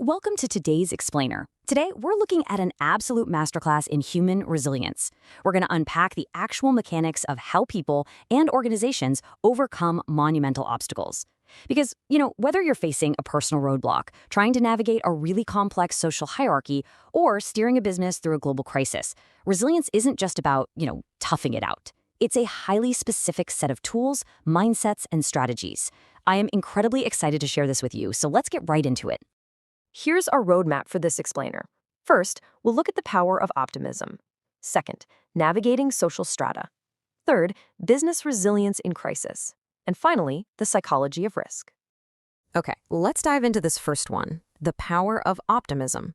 Welcome to today's Explainer. Today, we're looking at an absolute masterclass in human resilience. We're going to unpack the actual mechanics of how people and organizations overcome monumental obstacles. Because, whether you're facing a personal roadblock, trying to navigate a really complex social hierarchy, or steering a business through a global crisis, resilience isn't just about, toughing it out. It's a highly specific set of tools, mindsets, and strategies. I am incredibly excited to share this with you, so let's get right into it. Here's our roadmap for this explainer. First, we'll look at the power of optimism. Second, navigating social strata. Third, business resilience in crisis. And finally, the psychology of risk. Okay, let's dive into this first one, the power of optimism.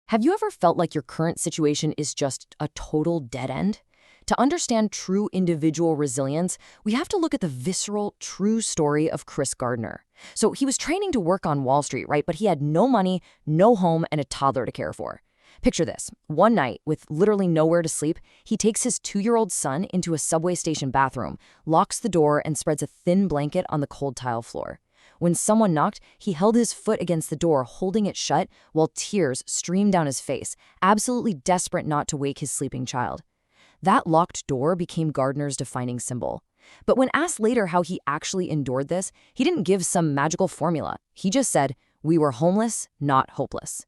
Have you ever felt like your current situation is just a total dead end? To understand true individual resilience, we have to look at the visceral, true story of Gardner. So he was training to work on Wall Street, right? But he had no money, no home, and a toddler to care for. Picture this. One night, with literally nowhere to sleep, he takes his 2-year-old son into a subway station bathroom, locks the door, and spreads a thin blanket on the cold tile floor. When someone knocked, he held his foot against the door, holding it shut, while tears streamed down his face, absolutely desperate not to wake his sleeping child. That locked door became Gardner's defining symbol. But when asked later how he actually endured this, he didn't give some magical formula. He just said, "We were homeless, not hopeless."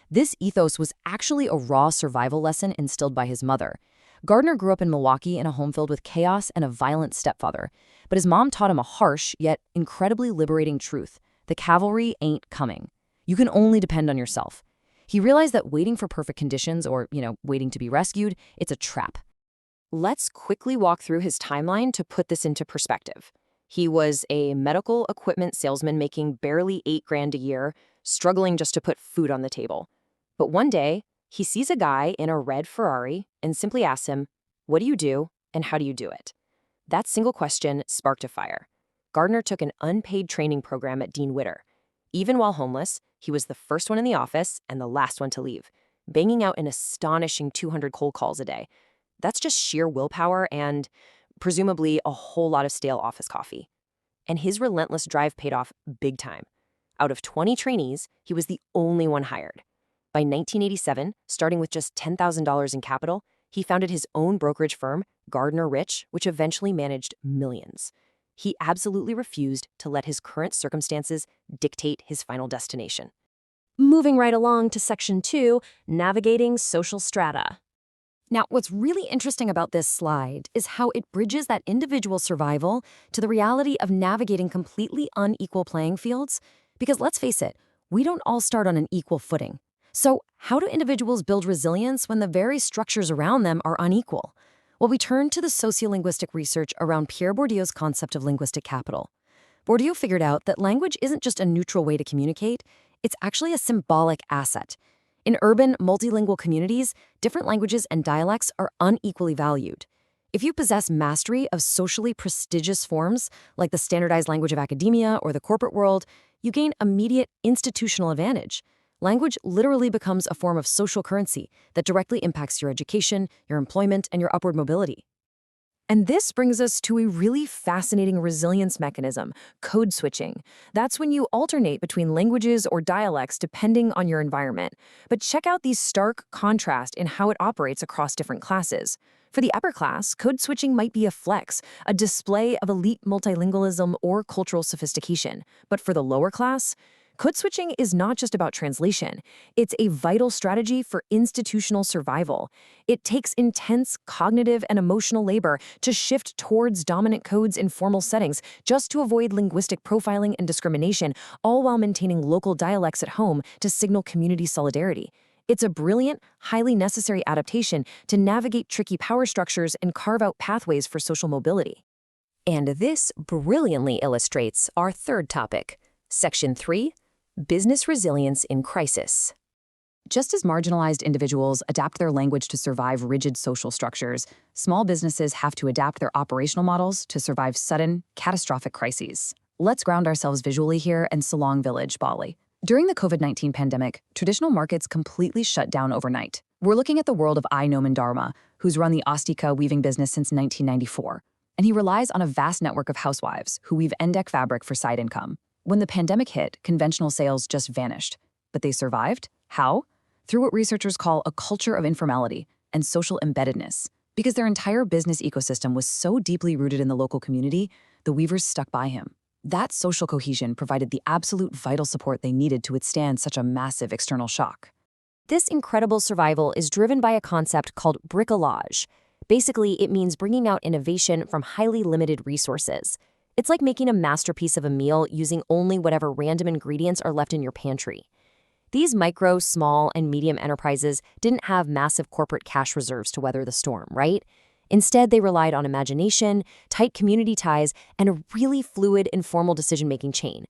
This ethos was actually a raw survival lesson instilled by his mother. Gardner grew up in Milwaukee in a home filled with chaos and a violent stepfather. But his mom taught him a harsh, yet incredibly liberating truth. The cavalry ain't coming. You can only depend on yourself. He realized that waiting for perfect conditions or, waiting to be rescued, it's a trap. Let's quickly walk through his timeline to put this into perspective. He was a medical equipment salesman making barely $8,000 a year, struggling just to put food on the table. But one day, he sees a guy in a red Ferrari and simply asks him, "What do you do and how do you do it?" That single question sparked a fire. Gardner took an unpaid training program at Dean Witter. Even while homeless, he was the first one in the office and the last one to leave, banging out an astonishing 200 cold calls a day. That's just sheer willpower and, presumably, a whole lot of stale office coffee. And his relentless drive paid off big time. Out of 20 trainees, he was the only one hired. By 1987, starting with just $10,000 in capital, he founded his own brokerage firm, Gardner Rich, which eventually managed millions. He absolutely refused to let his current circumstances dictate his final destination. Moving right along to Section 2, Navigating Social Strata. Now, what's really interesting about this slide is how it bridges that individual survival to the reality of navigating completely unequal playing fields. Because let's face it, we don't all start on an equal footing. So how do individuals build resilience when the very structures around them are unequal? Well, we turn to the sociolinguistic research around Pierre Bourdieu's concept of linguistic capital. Bourdieu figured out that language isn't just a neutral way to communicate, it's actually a symbolic asset. In urban, multilingual communities, different languages and dialects are unequally valued. If you possess mastery of socially prestigious forms, like the standardized language of academia or the corporate world, you gain immediate institutional advantage. Language literally becomes a form of social currency that directly impacts your education, your employment, and your upward mobility. And this brings us to a really fascinating resilience mechanism, code switching. That's when you alternate between languages or dialects depending on your environment. But check out the stark contrast in how it operates across different classes. For the upper class, code switching might be a flex, a display of elite multilingualism or cultural sophistication. But for the lower class, code switching is not just about translation. It's a vital strategy for institutional survival. It takes intense cognitive and emotional labor to shift towards dominant codes in formal settings just to avoid linguistic profiling and discrimination, all while maintaining local dialects at home to signal community solidarity. It's a brilliant, highly necessary adaptation to navigate tricky power structures and carve out pathways for social mobility. And this brilliantly illustrates our third topic, Section 3, Business Resilience in Crisis. Just as marginalized individuals adapt their language to survive rigid social structures, small businesses have to adapt their operational models to survive sudden, catastrophic crises. Let's ground ourselves visually here in Salong Village, Bali. During the COVID-19 pandemic, traditional markets completely shut down overnight. We're looking at the world of Noman Dharma, who's run the Ostika weaving business since 1994. And he relies on a vast network of housewives who weave endek fabric for side income. When the pandemic hit, conventional sales just vanished. But they survived. How? Through what researchers call a culture of informality and social embeddedness. Because their entire business ecosystem was so deeply rooted in the local community, the weavers stuck by him. That social cohesion provided the absolute vital support they needed to withstand such a massive external shock. This incredible survival is driven by a concept called bricolage. Basically, it means bringing out innovation from highly limited resources. It's like making a masterpiece of a meal using only whatever random ingredients are left in your pantry. These micro, small, and medium enterprises didn't have massive corporate cash reserves to weather the storm, right? Instead, they relied on imagination, tight community ties, and a really fluid, informal decision-making chain.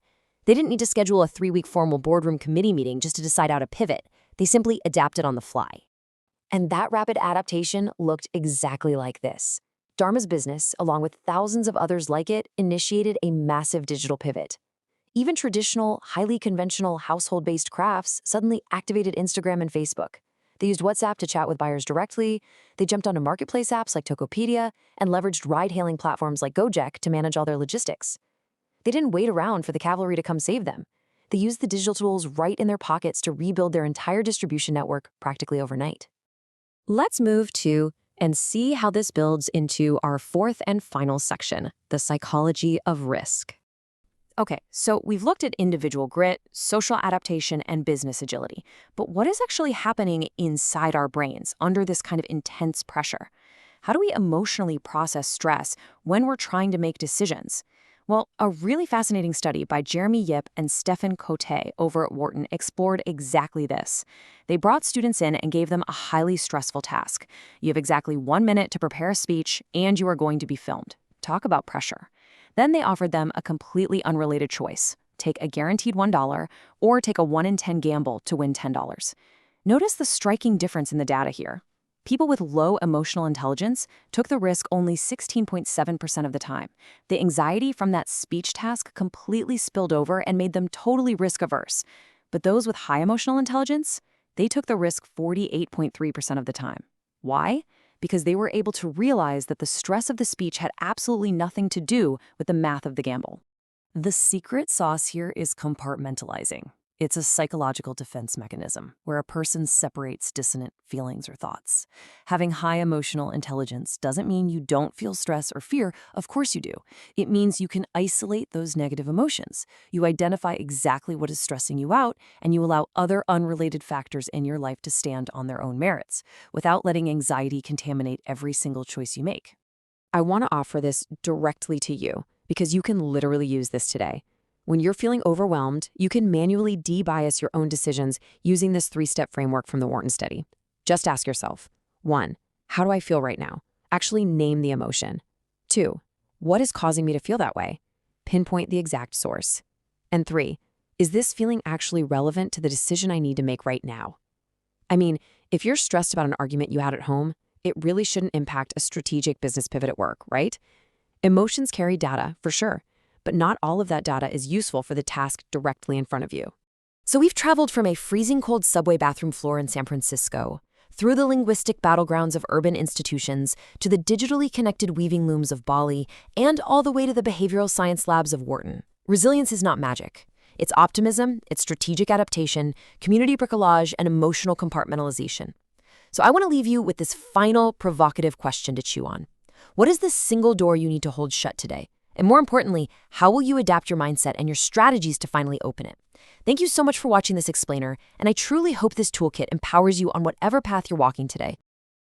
They didn't need to schedule a 3-week formal boardroom committee meeting just to decide how to pivot. They simply adapted on the fly. And that rapid adaptation looked exactly like this. Dharma's business, along with thousands of others like it, initiated a massive digital pivot. Even traditional, highly conventional household-based crafts suddenly activated Instagram and Facebook. They used WhatsApp to chat with buyers directly, they jumped onto marketplace apps like Tokopedia, and leveraged ride-hailing platforms like Gojek to manage all their logistics. They didn't wait around for the cavalry to come save them. They used the digital tools right in their pockets to rebuild their entire distribution network practically overnight. Let's move to and see how this builds into our fourth and final section, the psychology of risk. Okay, so we've looked at individual grit, social adaptation, and business agility. But what is actually happening inside our brains under this kind of intense pressure? How do we emotionally process stress when we're trying to make decisions? Well, a really fascinating study by Jeremy Yip and Stefan Cote over at Wharton explored exactly this. They brought students in and gave them a highly stressful task. You have exactly 1 minute to prepare a speech, and you are going to be filmed. Talk about pressure. Then they offered them a completely unrelated choice. Take a guaranteed $1 or take a 1 in 10 gamble to win $10. Notice the striking difference in the data here. People with low emotional intelligence took the risk only 16.7% of the time. The anxiety from that speech task completely spilled over and made them totally risk-averse. But those with high emotional intelligence, they took the risk 48.3% of the time. Why? Because they were able to realize that the stress of the speech had absolutely nothing to do with the math of the gamble. The secret sauce here is compartmentalizing. It's a psychological defense mechanism where a person separates dissonant feelings or thoughts. Having high emotional intelligence doesn't mean you don't feel stress or fear. Of course you do. It means you can isolate those negative emotions. You identify exactly what is stressing you out, and you allow other unrelated factors in your life to stand on their own merits, without letting anxiety contaminate every single choice you make. I want to offer this directly to you because you can literally use this today. When you're feeling overwhelmed, you can manually de-bias your own decisions using this 3-step framework from the Wharton study. Just ask yourself, 1, how do I feel right now? Actually name the emotion. 2, what is causing me to feel that way? Pinpoint the exact source. And 3, is this feeling actually relevant to the decision I need to make right now? I mean, if you're stressed about an argument you had at home, it really shouldn't impact a strategic business pivot at work, right? Emotions carry data, for sure. But not all of that data is useful for the task directly in front of you. So we've traveled from a freezing cold subway bathroom floor in San Francisco, through the linguistic battlegrounds of urban institutions, to the digitally connected weaving looms of Bali, and all the way to the behavioral science labs of Wharton. Resilience is not magic. It's optimism, it's strategic adaptation, community bricolage, and emotional compartmentalization. So I want to leave you with this final provocative question to chew on. What is the single door you need to hold shut today? And more importantly, how will you adapt your mindset and your strategies to finally open it? Thank you so much for watching this explainer, and I truly hope this toolkit empowers you on whatever path you're walking today.